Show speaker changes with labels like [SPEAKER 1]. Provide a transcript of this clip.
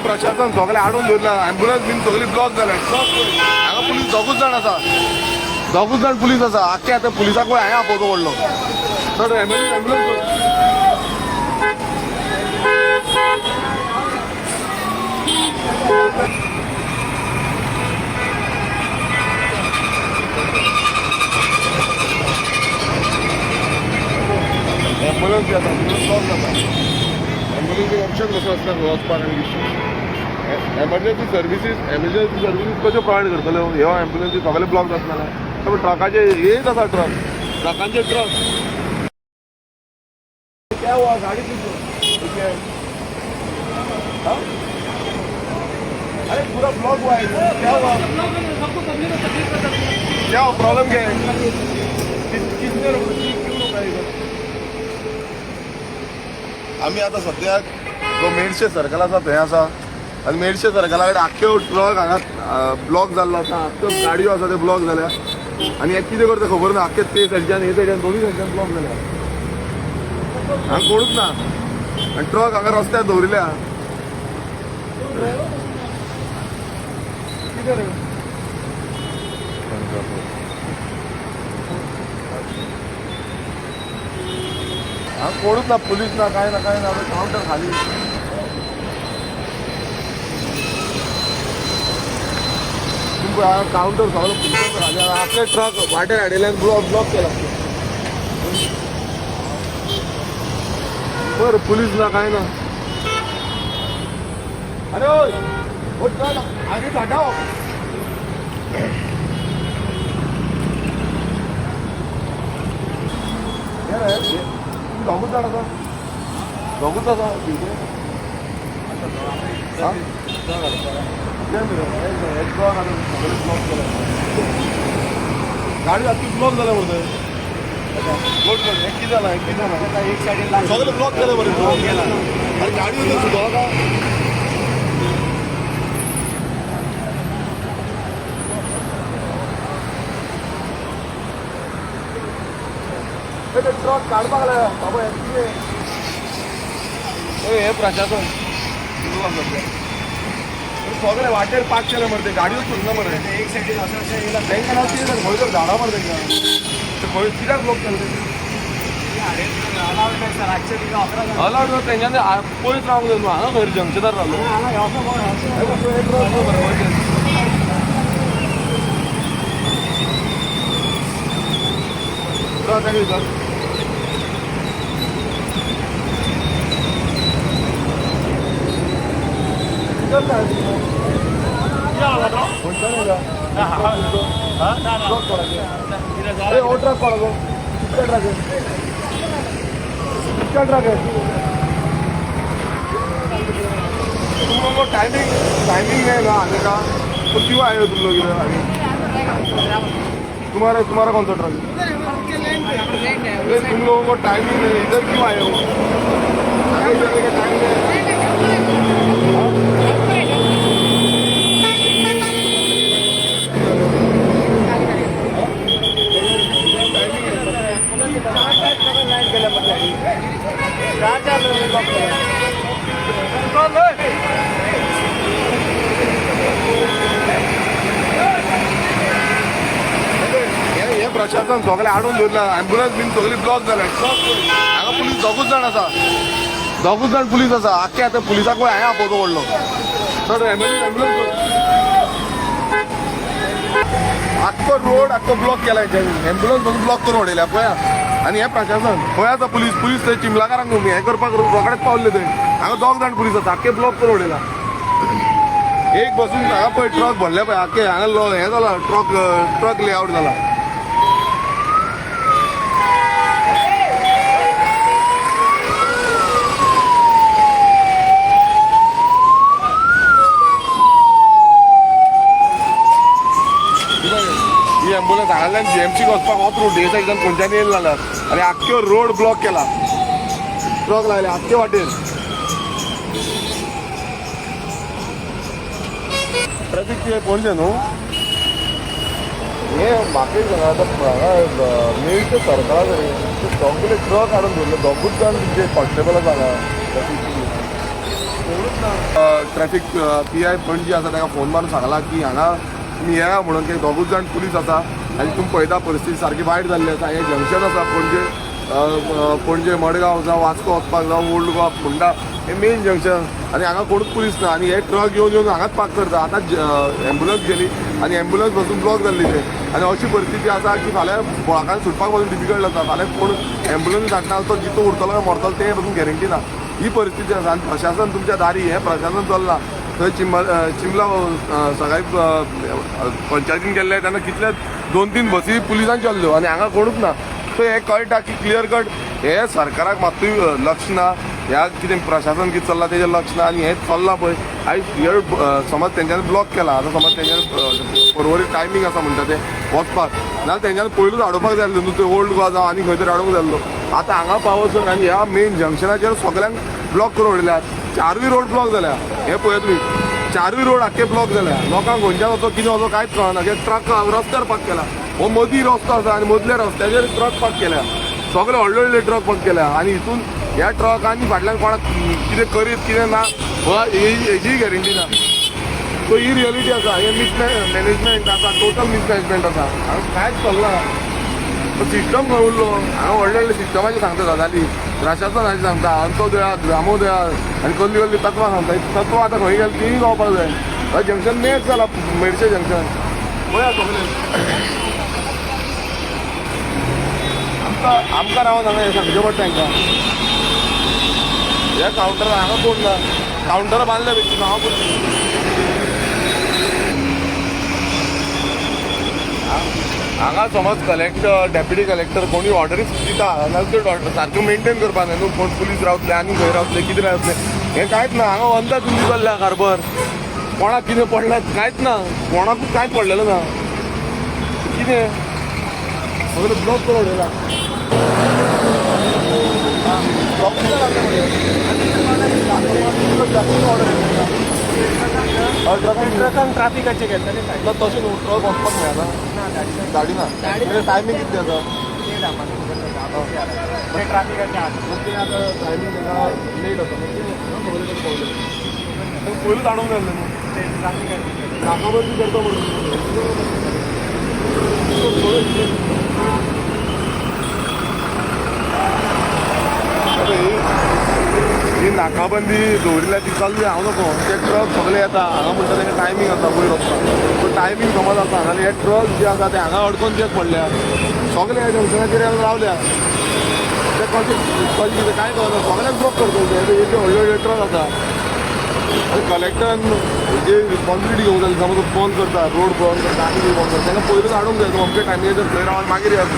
[SPEAKER 1] प्रशासन सगळे हाडून दवरला ॲम्ब्युलन्स बीन सगळी ब्लॉक जाल्या हांगा पुलीस दोगूच जाण आसा दोगूच जाण पुलीस आसा आख्खे आतां पुलिसाक पळय हांवें आपोवचो पडलो सर ॲम्ब्युलन्स ॲम्ब्युलन्स येता ब्लॉक जाता ॲम्ब्युलन्सीक ऑप्शन कसो आसता वचपाक आनी एमर्जन्सी सर्विसीस कश्यो प्रोवायड करतल्यो ह्यो ॲम्ब्युलन्सी सगळे ब्लॉक आसनाले ट्रकाचे हेच आसा ट्रकांचे ट्रक क्या हुआ गाड़ी ठीक है अरे पूरा ब्लॉक हुआ है क्या हुआ क्या प्रॉब्लम क्या है कितने क्यों रुका आम्ही आता सद्याक जो मेडशे सर्कल आसा थंय आसा आनी मेडशे सर्कला कडेन आख्ख्यो ट्रक हांगा ब्लॉक जाल्लो आसा आख्ख्यो गाडयो आसा त्यो ब्लॉक जाल्या आनी हें कितें करता खबर ना आख्खे ते सायडीच्यान हे सायडीच्यान दोनूय सायडीच्यान ब्लॉक जाल्या हांगा कोणूच ना आनी ट्रक हांगा रस्त्यार दवरिल्या कितें रे हांगा कोणूच ना पुलीस ना काय ना काउंटर खाली काउंटर सगळं पुलिसांचं खाली आख्खे ट्रक वाटेर हाडिल्ल्यान ब्लॉक केला बरं पुलीस ना काय ना अरे ओ ट्रक आगे हटाओ दोगूच जाण आसा दोगूच आसा गाडी आत्ताच ब्लॉक झाल्या बरं किती झाला एक साईड सगळे ब्लॉक केलं बरं ब्लॉक केला आणि गाडी होती सुद्धा का ट्रक काढपाक लागला बाबा हे प्रशासन सगळे वाटेर पार्क केले मरे गाडयो सुटना मरे एक सायडीन खंय झाडा मरे तांकां खंय कित्याक ब्लॉक केले अलाउड ना तेंच्यानी पयस रावंक जाय न्हू हांगा खंय जंक्शनार रावलो टाइमिंग है ना आने का तो क्यों आए हो तुम लोग इधर आगे तुम्हारा कौन सा ट्रक है तुम लोगों को टाइमिंग है इधर क्यों आए हो आगे चलने का टाइम है प्रशासन सगळे हाडून दवरला ॲम्ब्युलन्स बीन सगळी ब्लॉक जाल्या हांगा पुलीस दोगूच जाण आसा दोगूच जाण पुलीस आसा आख्खे आतां पुलिसाक पळय हांवें आपोवचो पडलो सर ॲम्ब्युलन्स आख्खो रोड आख्खो ब्लॉक केला ॲम्ब्युलन्स बसून ब्लॉक करून उडयल्या पळय आनी हें प्रशासन खंय आसा पुलीस थंय चिमलाकारांक हें करपाक रोकडेच पावल्ले थंय हांगा दोग जाण पुलीस आसा आख्खे ब्लॉक करून उडयला एक बसून हांगा पळय ट्रक भरले पळय आख्खे हांगा हें जाला ट्रक लेआउट जाला ही ॲम्ब्युलन्स हांगाल्यान जीएमसीक वचपाक होच रूट हे सायडीच्यान खंयच्यान येयले जाल्यार आनी आख्ख्यो रोड ब्लॉक केला ट्रक लायले आख्खे वाटेर ट्रॅफिक पणजे न्हू हे म्हाका एक सांगा आतां मेळचे सरकारा कडेन सगळे ट्रक हाडून दवरले दोगूच जाण तुमचे कॉन्स्टेबल आसा हांगा ट्रॅफिक ट्रॅफिक PI पणजी आसा ताका फोन मारून सांगला की हांगा तुमी येया म्हणून ते दोगूच जाण पुलीस आसा आनी तुमी पळयता परिस्थिती सारकी वायट जाल्ली आसा. हें जंक्शन आसा पणजे मडगांव जावं वास्को वचपाक जावं ओल्ड गोवा फोंडा हे मेन जंक्शन आनी हांगा कोणूच पुलीस ना आनी हे ट्रक येवन हांगाच पार्क करता. आतां एम्बुलन्स गेली आनी एम्बुलन्स पासून ब्लॉक जाल्ली ते आनी अशी परिस्थिती आसा की फाल्यां बोळाकान सुटपाक पासून डिफिकल्ट जाता. फाल्यां कोण एम्बुलन्स धाडटा तो जितो उरतलो काय मरतलो ते पासून गॅरंटी ना. ही परिस्थिती आसा आनी प्रशासन तुमच्या दारी हें प्रशासन चल्लां. थंय चिंबला सकाळी पंचायतीन गेल्ले तेन्ना कितले 2-3 बसी पुलिसान चल्ल्यो आनी हांगा कोणूच ना. सो हें कळटा की क्लियर कट हे सरकाराक मात्तूय लक्ष ना. ह्या कितें प्रशासन कितें चल्लां तेजें लक्ष ना आनी हें चल्लां पळय. आयज हियर समज तेंच्यांनी ब्लॉक केला आतां समज तेंच्यांनी परवरी टायमींग आसा म्हणटा तें वचपाक नाजाल्यार तेंच्यांनी पयलूच हाडोवपाक जाय आसलें न्हू ते ओल्ड गोवा जावं आनी खंय तरी हाडूंक जाय आसलो. आतां हांगा पावसून आनी ह्या मेन जंक्शनाचेर सगळ्यांक ब्लॉक करून उडयल्यात. 4य रोड ब्लॉक जाल्या. हे पळय तुमी 4य रोड आख्खे ब्लॉक जाल्या. लोकांक खंयच्यान वचो कितें वचो कांयच कळना. ट्रक रस्त्यार पार्क केला. हो मदीं रस्तो आसा आनी मदल्या रस्त्याचेर ट्रक पार्क केल्या. सगळे व्हडले व्हडले ट्रक पार्क केल्या आनी हितून ह्या ट्रकांनी फाटल्यान कोणाक कितें करीत कितें ना हेजी गॅरंटी ना. सो ही रियलिटी आसा. हे मॅनेजमेंट आसा टोटल मिसमॅनेजमेंट आसा. हांगा कांयच चलना. सिस्टम खंय उरलो. हांगा व्हडले व्हडले सिस्टमाची सांगता जाताली प्रशासनाची सांगता अंत्योदया ग्रामोदया आनी कसली कसली तत्वां सांगता. तत्वां आतां खंय गेली तीय गावपाक जाय. हय जंक्शन मेट जाला मेडशे जंक्शन पळया सगळें आमकां रावन हांगा हें सांगचें पडटा तांकां. ह्या कावंटर हांगा कोण ना. कावंटर बांदले व्यक्ती हांव हांगा समज कलेक्टर डेप्युटी कलेक्टर कोणी ऑर्डरीच दिता जाल्यार ते ऑर्डर सारकें मेंटेन करपा जाय न्हू. कोण पुलीस रावतले आनी खंय रावतले कितें रावतले हें कांयच ना. हांगा वंदा तुमी चल्ल्या कारबर कोणाक कितें पडलें कांयच ना. कोणाकूच कांयच पडलेलें ना. कितें सगळें ब्लॉक करून उडयलां.
[SPEAKER 2] ट्रकान ट्राफिकाचे घेतले
[SPEAKER 1] तशें न्हू ट्रक वचपाक मेळना. गाडी ना टायमींग कितें आसा
[SPEAKER 2] ट्राफिकाचे आत
[SPEAKER 1] ते आतां टायमींग ताका लेट आसा खबर कशें पावलें पयलूच हाडूंक जाय न्हू.
[SPEAKER 2] ट्राफिकाचे
[SPEAKER 1] नाकाबंदी करता म्हणून ही नाकाबंदी दवरिल्ल्या ती चल्ली हांव नको. ते ट्रक सगळे येता हांगा म्हणटा ताका टायमींग आसा वयर वचपाक. सो टायमींग समज आसा जाल्यार हे ट्रक जे आसा ते हांगा अडकून तेच पडल्या. सगळे ह्या जंक्शनाचेर रावल्या. ते कशें कितें कांय कळना. सगळ्यांक ब्लॉक करतले ते व्हडले व्हडले ट्रक आसा. आनी कलेक्टरान हेजी रिस्पॉन्सिबिलिटी घेवंक जाय. समज बंद करता रोड बंद करता आनी बंद करता तांकां पयलूच हाडूंक जाय. अमके टायमींगेर थंय रावन मागीर येयात.